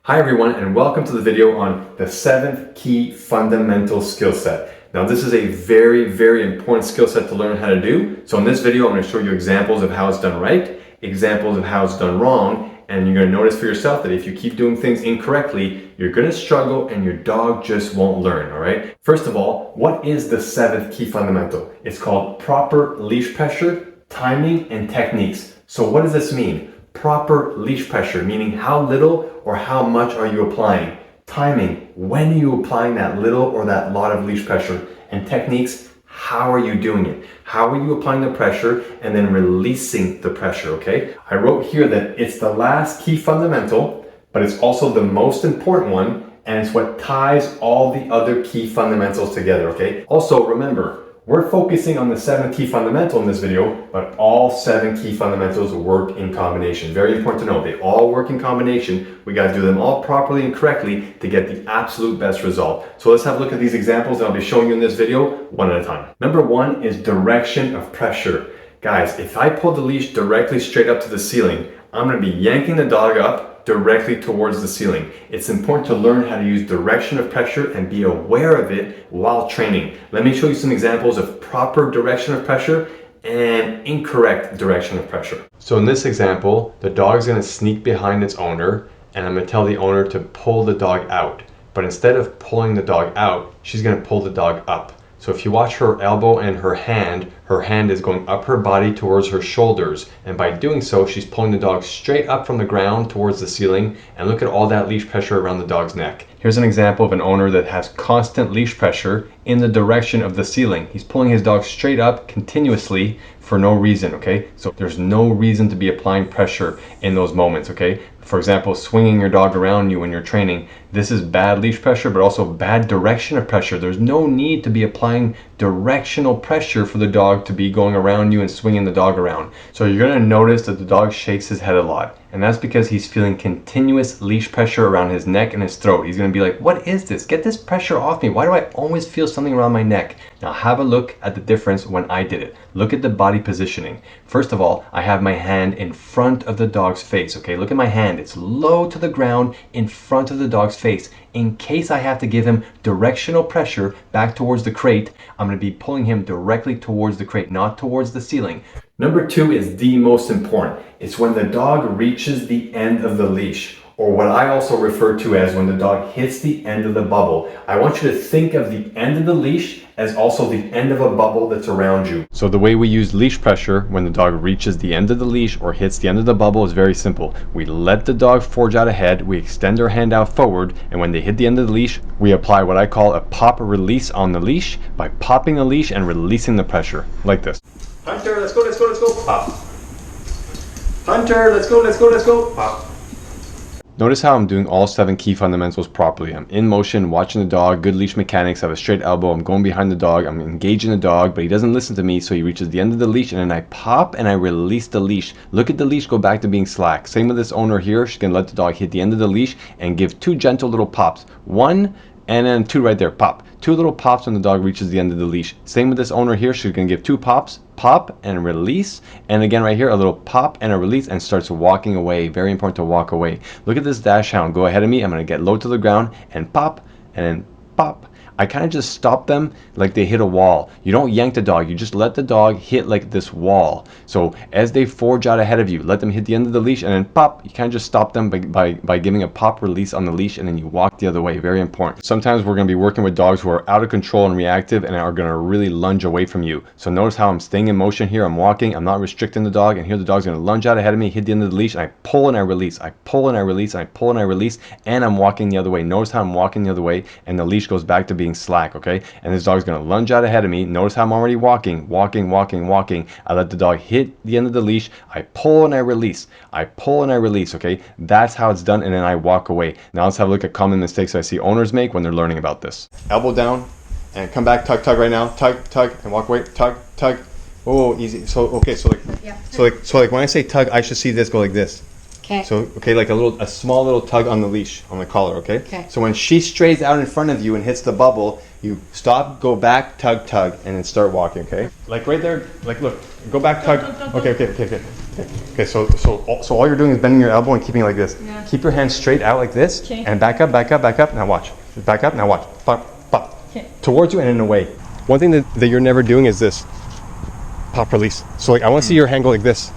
Hi everyone, and welcome to the video on the 7th key fundamental skill set. Now this is a very important skill set to learn how to do. So in this video, I'm going to show you examples of how it's done right, examples of how it's done wrong, and you're going to notice for yourself that if you keep doing things incorrectly, you're going to struggle and your dog just won't learn, all right? First of all, what is the 7th key fundamental? It's called proper leash pressure, timing, and techniques. So what does this mean? Proper leash pressure, meaning how little or how much are you applying? Timing, when are you applying that little or that lot of leash pressure? And techniques, how are you doing it? How are you applying the pressure and then releasing the pressure, okay? I wrote here that it's the last key fundamental, but it's also the most important one, and it's what ties all the other key fundamentals together, okay? Also, remember, we're focusing on the 7th key fundamental in this video, but all 7 key fundamentals work in combination. Very important to know, they all work in combination. We gotta do them all properly and correctly to get the absolute best result. So let's have a look at these examples that I'll be showing you in this video one at a time. Number 1 is direction of pressure. Guys, if I pull the leash directly straight up to the ceiling, I'm gonna be yanking the dog up directly towards the ceiling. It's important to learn how to use direction of pressure and be aware of it while training. Let me show you some examples of proper direction of pressure and incorrect direction of pressure. So in this example, the dog's gonna sneak behind its owner, and I'm gonna tell the owner to pull the dog out. But instead of pulling the dog out, she's gonna pull the dog up. So if you watch her elbow and her hand is going up her body towards her shoulders. And by doing so, she's pulling the dog straight up from the ground towards the ceiling. And look at all that leash pressure around the dog's neck. Here's an example of an owner that has constant leash pressure in the direction of the ceiling. He's pulling his dog straight up continuously for no reason, okay? So there's no reason to be applying pressure in those moments, okay? For example, swinging your dog around you when you're training, this is bad leash pressure, but also bad direction of pressure. There's no need to be applying directional pressure for the dog to be going around you and swinging the dog around. So you're gonna notice that the dog shakes his head a lot. And that's because he's feeling continuous leash pressure around his neck and his throat. He's gonna be like, what is this? Get this pressure off me. Why do I always feel something around my neck? Now have a look at the difference when I did it. Look at the body positioning. First of all, I have my hand in front of the dog's face, okay? Look at my hand. It's low to the ground in front of the dog's face. In case I have to give him directional pressure back towards the crate, I'm gonna be pulling him directly towards the crate, not towards the ceiling. Number 2 is the most important. It's when the dog reaches the end of the leash, or what I also refer to as when the dog hits the end of the bubble. I want you to think of the end of the leash as also the end of a bubble that's around you. So the way we use leash pressure when the dog reaches the end of the leash or hits the end of the bubble is very simple. We let the dog forge out ahead, we extend our hand out forward, and when they hit the end of the leash, we apply what I call a pop release on the leash by popping the leash and releasing the pressure, like this. Hunter, let's go, pop. Hunter, let's go, pop. Notice how I'm doing all 7 key fundamentals properly. I'm in motion, watching the dog, good leash mechanics, I have a straight elbow, I'm going behind the dog, I'm engaging the dog, but he doesn't listen to me, so he reaches the end of the leash, and then I pop and I release the leash. Look at the leash go back to being slack. Same with this owner here, she's gonna let the dog hit the end of the leash and give 2 gentle little pops. 1, and then 2 right there, pop. 2 little pops when the dog reaches the end of the leash. Same with this owner here, she's gonna give 2 pops, pop and release, and again right here a little pop and a release, and starts walking away. Very important to walk away. Look at this dash hound go ahead of me. I'm gonna get low to the ground and pop and then pop. I kind of just stop them like they hit a wall. You don't yank the dog, you just let the dog hit like this wall. So as they forge out ahead of you, let them hit the end of the leash and then pop. You kind of just stop them by giving a pop release on the leash, and then you walk the other way. Very important. Sometimes we're going to be working with dogs who are out of control and reactive and are going to really lunge away from you. So notice how I'm staying in motion here. I'm walking, I'm not restricting the dog, and here the dog's going to lunge out ahead of me, hit the end of the leash, and I pull and I release. I pull and I release, and I pull and I release, and I'm walking the other way. Notice how I'm walking the other way, and the leash goes back to being slack, okay? And this dog's gonna lunge out ahead of me. Notice how I'm already walking. I let the dog hit the end of the leash. I pull and I release. I pull and I release, okay? That's how it's done, and then I walk away. Now let's have a look at common mistakes I see owners make when they're learning about this. Elbow down, and come back, tug right now. Tug, and walk away. Tug. Oh, easy. So, okay, so like when I say tug, I should see this go like this. Okay. So, okay, like a small little tug on the leash, on the collar, okay? Okay. So when she strays out in front of you and hits the bubble, you stop, go back, tug, and then start walking, okay? Like right there, like look, go back, tug. Okay. Okay, so all you're doing is bending your elbow and keeping it like this. Yeah. Keep your hands straight out like this. Okay. And back up, back up, back up. Now watch. Back up, now watch. Pop, pop. Okay. Towards you and then away. One thing that you're never doing is this. Pop, release. So like I want to see your hand go like this.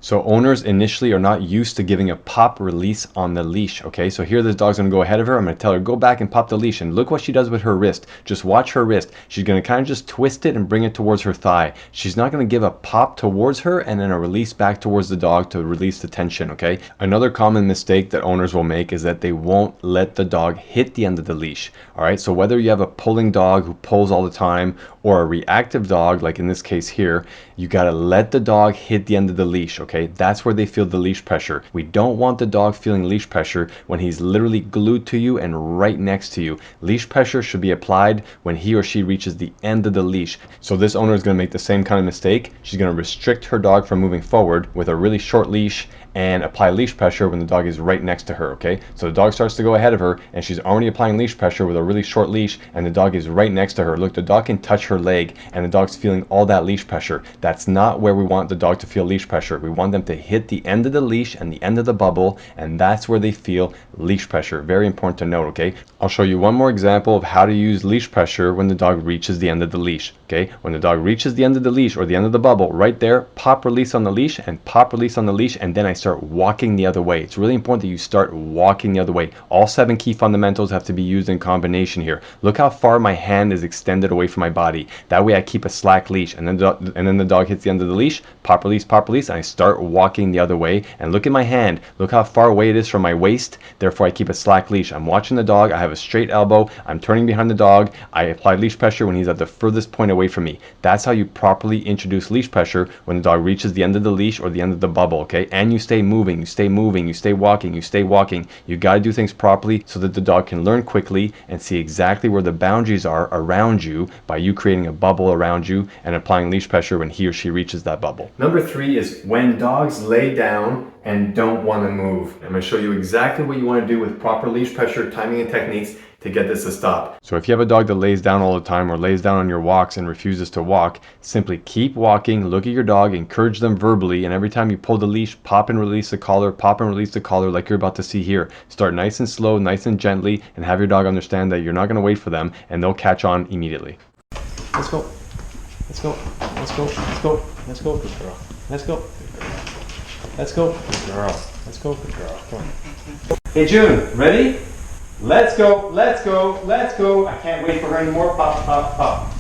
So owners initially are not used to giving a pop release on the leash, okay? So here this dog's gonna go ahead of her. I'm gonna tell her, go back and pop the leash. And look what she does with her wrist. Just watch her wrist. She's gonna kind of just twist it and bring it towards her thigh. She's not gonna give a pop towards her and then a release back towards the dog to release the tension, okay? Another common mistake that owners will make is that they won't let the dog hit the end of the leash, all right? So whether you have a pulling dog who pulls all the time or a reactive dog, like in this case here, you gotta let the dog hit the end of the leash, okay? That's where they feel the leash pressure. We don't want the dog feeling leash pressure when he's literally glued to you and right next to you. Leash pressure should be applied when he or she reaches the end of the leash. So this owner is gonna make the same kind of mistake. She's gonna restrict her dog from moving forward with a really short leash and apply leash pressure when the dog is right next to her, okay? So the dog starts to go ahead of her and she's already applying leash pressure with a really short leash and the dog is right next to her. Look, the dog can touch her leg and the dog's feeling all that leash pressure. That's not where we want the dog to feel leash pressure. We want them to hit the end of the leash and the end of the bubble, and that's where they feel leash pressure. Very important to note, okay? I'll show you one more example of how to use leash pressure when the dog reaches the end of the leash, okay? When the dog reaches the end of the leash or the end of the bubble, right there, pop release on the leash and pop release on the leash, and then I start walking the other way. It's really important that you start walking the other way. All 7 key fundamentals have to be used in combination here. Look how far my hand is extended away from my body. That way I keep a slack leash, and then the dog hits the end of the leash, pop release, and I start walking the other way. And look at my hand. Look how far away it is from my waist. Therefore, I keep a slack leash. I'm watching the dog. I have a straight elbow. I'm turning behind the dog. I apply leash pressure when he's at the furthest point away from me. That's how you properly introduce leash pressure when the dog reaches the end of the leash or the end of the bubble, okay? And you stay moving, you stay moving, you stay walking, you stay walking. You got to do things properly so that the dog can learn quickly and see exactly where the boundaries are around you by you creating a bubble around you and applying leash pressure when he or she reaches that bubble. Number 3 is when dogs lay down and don't want to move. I'm going to show you exactly what you want to do with proper leash pressure, timing, and techniques to get this to stop. So if you have a dog that lays down all the time or lays down on your walks and refuses to walk, simply keep walking, look at your dog, encourage them verbally, and every time you pull the leash, pop and release the collar, pop and release the collar like you're about to see here. Start nice and slow, nice and gently, and have your dog understand that you're not going to wait for them and they'll catch on immediately. Let's go. Let's go. Let's go. Let's go. Let's go. Good girl. Let's go. Let's go. Good girl. Let's go. Good girl. Come on. Hey June, ready? Let's go. Let's go. Let's go. I can't wait for her anymore. Pop, pop, pop.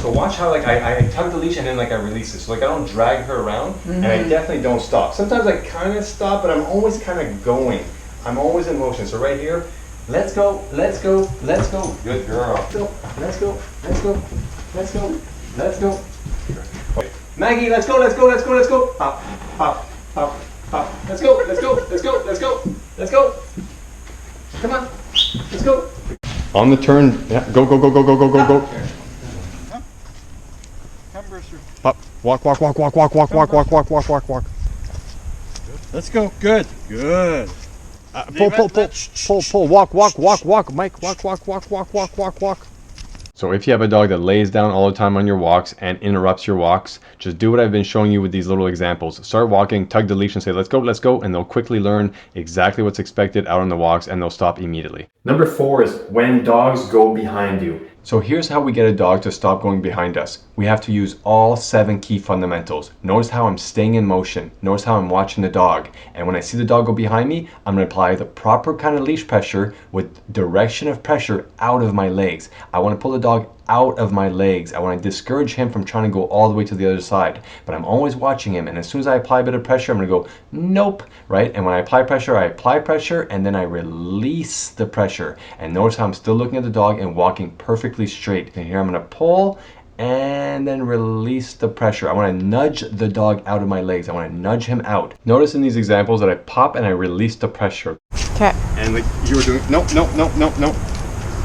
So watch how like I tug the leash and then like I release it. So like I don't drag her around and I definitely don't stop. Sometimes I kind of stop, but I'm always kind of going. I'm always in motion. So right here, let's go. Let's go. Let's go. Good girl. Let's go. Let's go. Let's go. Let's go. Let's go. Maggie, let's go, let's go, let's go, let's go. Pop, pop, pop, pop. Let's go, let's go, let's go, let's go, let's go. Come on, let's go. On the turn, yeah, go, go, go, go, go, go, go, go. Come, Brewster. Pop, walk, walk, walk, walk, walk, walk, walk, walk, walk, walk, walk, walk. Let's go, good, good. Pull, pull, pull, pull, pull, walk, walk, walk, walk, Mike, walk, walk, walk, walk, walk, walk, walk. So if you have a dog that lays down all the time on your walks and interrupts your walks, just do what I've been showing you with these little examples. Start walking, tug the leash and say, let's go, and they'll quickly learn exactly what's expected out on the walks and they'll stop immediately. Number 4 is when dogs go behind you. So here's how we get a dog to stop going behind us. We have to use all 7 key fundamentals. Notice how I'm staying in motion. Notice how I'm watching the dog. And when I see the dog go behind me, I'm going to apply the proper kind of leash pressure with direction of pressure out of my legs. I want to pull the dog out of my legs. I want to discourage him from trying to go all the way to the other side. But I'm always watching him. And as soon as I apply a bit of pressure, I'm going to go, nope, right? And when I apply pressure, and then I release the pressure. And notice how I'm still looking at the dog and walking perfectly straight. And here I'm going to pull and then release the pressure. I want to nudge the dog out of my legs. I want to nudge him out. Notice in these examples that I pop and I release the pressure. Okay. And like you were doing, no.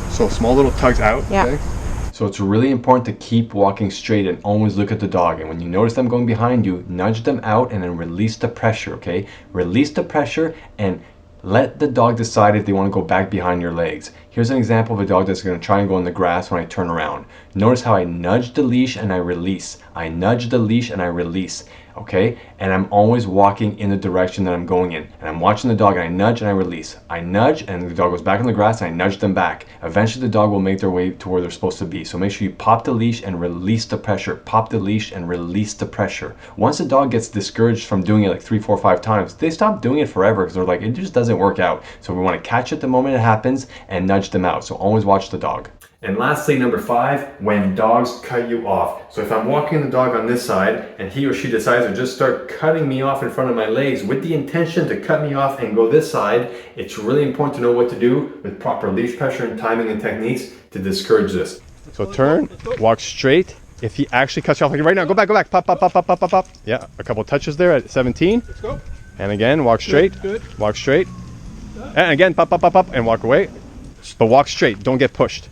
So small little tugs out. Yeah. Okay? So it's really important to keep walking straight and always look at the dog. And when you notice them going behind you, nudge them out and then release the pressure, okay? Release the pressure and let the dog decide if they want to go back behind your legs. Here's an example of a dog that's going to try and go in the grass when I turn around. Notice how I nudge the leash and I release. I nudge the leash and I release. okay? And I'm always walking in the direction that I'm going in. And I'm watching the dog and I nudge and I release. I nudge and the dog goes back on the grass and I nudge them back. Eventually the dog will make their way to where they're supposed to be. So make sure you pop the leash and release the pressure. Pop the leash and release the pressure. Once the dog gets discouraged from doing it like 3, 4, 5 times, they stop doing it forever because they're like, it just doesn't work out. So we want to catch it the moment it happens and nudge them out. So always watch the dog. And lastly, number 5, when dogs cut you off. So if I'm walking the dog on this side and he or she decides to just start cutting me off in front of my legs with the intention to cut me off and go this side, it's really important to know what to do with proper leash pressure and timing and techniques to discourage this. So turn, walk straight. If he actually cuts you off like right now, go back, pop, pop, pop, pop, pop, pop, pop. Yeah, a couple touches there at 17. Let's go. And again, walk straight, Good. walk straight. And again, pop, pop, pop, pop, and walk away. But walk straight, don't get pushed.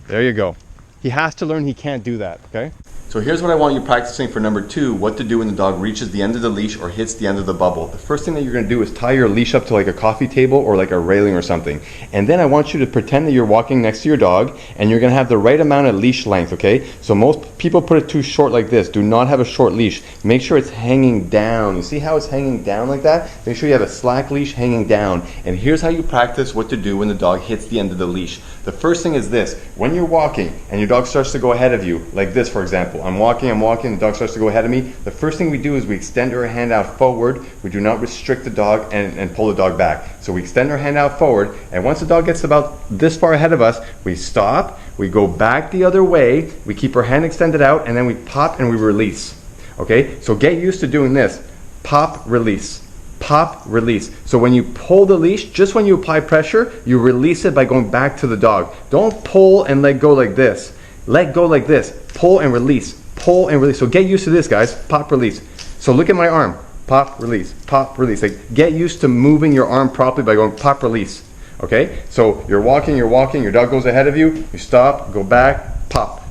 There you go. He has to learn he can't do that, okay? So here's what I want you practicing for number 2, what to do when the dog reaches the end of the leash or hits the end of the bubble. The first thing that you're gonna do is tie your leash up to like a coffee table or like a railing or something. And then I want you to pretend that you're walking next to your dog and you're gonna have the right amount of leash length, okay? So most people put it too short like this. Do not have a short leash. Make sure it's hanging down. You see how it's hanging down like that? Make sure you have a slack leash hanging down. And here's how you practice what to do when the dog hits the end of the leash. The first thing is this: when you're walking and your dog starts to go ahead of you, like this for example, I'm walking, the dog starts to go ahead of me, the first thing we do is we extend our hand out forward. We do not restrict the dog and pull the dog back. So we extend our hand out forward, and once the dog gets about this far ahead of us, we stop, we go back the other way, we keep our hand extended out, and then we pop and we release. Okay, so get used to doing this. Pop, release. Pop, release. So when you pull the leash, just when you apply pressure, you release it by going back to the dog. Don't pull and let go like this. Let go like this. Pull and release. Pull and release. So get used to this, guys. Pop, release. So look at my arm. Pop, release. Pop, release. Like, get used to moving your arm properly by going pop, release. Okay? So you're walking, your dog goes ahead of you, you stop, go back, pop.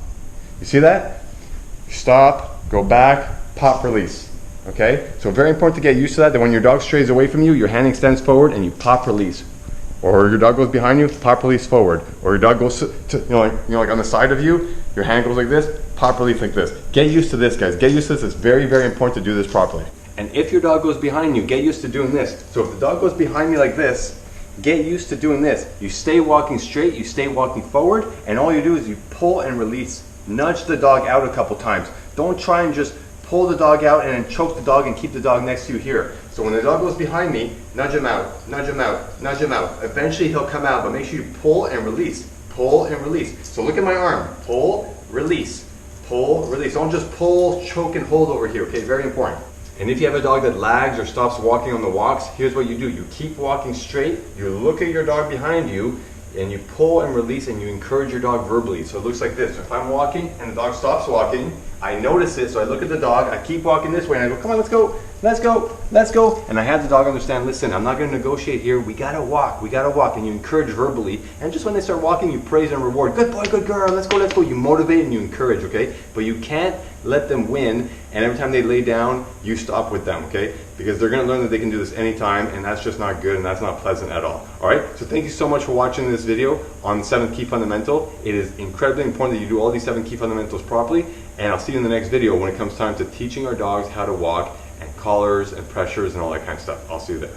You see that? Stop, go back, pop, release. Okay? So very important to get used to that when your dog strays away from you, your hand extends forward and you pop, release. Or your dog goes behind you, pop, release, forward. Or your dog goes to, like on the side of you, your hand goes like this, pop, release like this. Get used to this, guys. Get used to this. It's very, very important to do this properly. And if your dog goes behind you, get used to doing this. So if the dog goes behind me like this, get used to doing this. You stay walking straight, you stay walking forward, and all you do is you pull and release. Nudge the dog out a couple times. Don't try and just pull the dog out and then choke the dog and keep the dog next to you here. So when the dog goes behind me, nudge him out, nudge him out, nudge him out. Eventually he'll come out, but make sure you pull and release. Pull and release. So look at my arm. Pull, release. Pull, release. Don't just pull, choke, and hold over here, okay? Very important. And if you have a dog that lags or stops walking on the walks, here's what you do. You keep walking straight, you look at your dog behind you, and you pull and release and you encourage your dog verbally. So it looks like this. So if I'm walking and the dog stops walking, I notice it, so I look at the dog, I keep walking this way and I go, come on, let's go, let's go, let's go. And I have the dog understand, listen, I'm not gonna negotiate here, we gotta walk. And you encourage verbally. And just when they start walking, you praise and reward. Good boy, good girl, let's go, let's go. You motivate and you encourage, okay? But you can't let them win, and every time they lay down, you stop with them, okay? Because they're gonna learn that they can do this anytime, and that's just not good and that's not pleasant at all. All right, so thank you so much for watching this video on the 7th key fundamental. It is incredibly important that you do all these 7 key fundamentals properly, and I'll see you in the next video when it comes time to teaching our dogs how to walk and collars and pressures and all that kind of stuff. I'll see you there.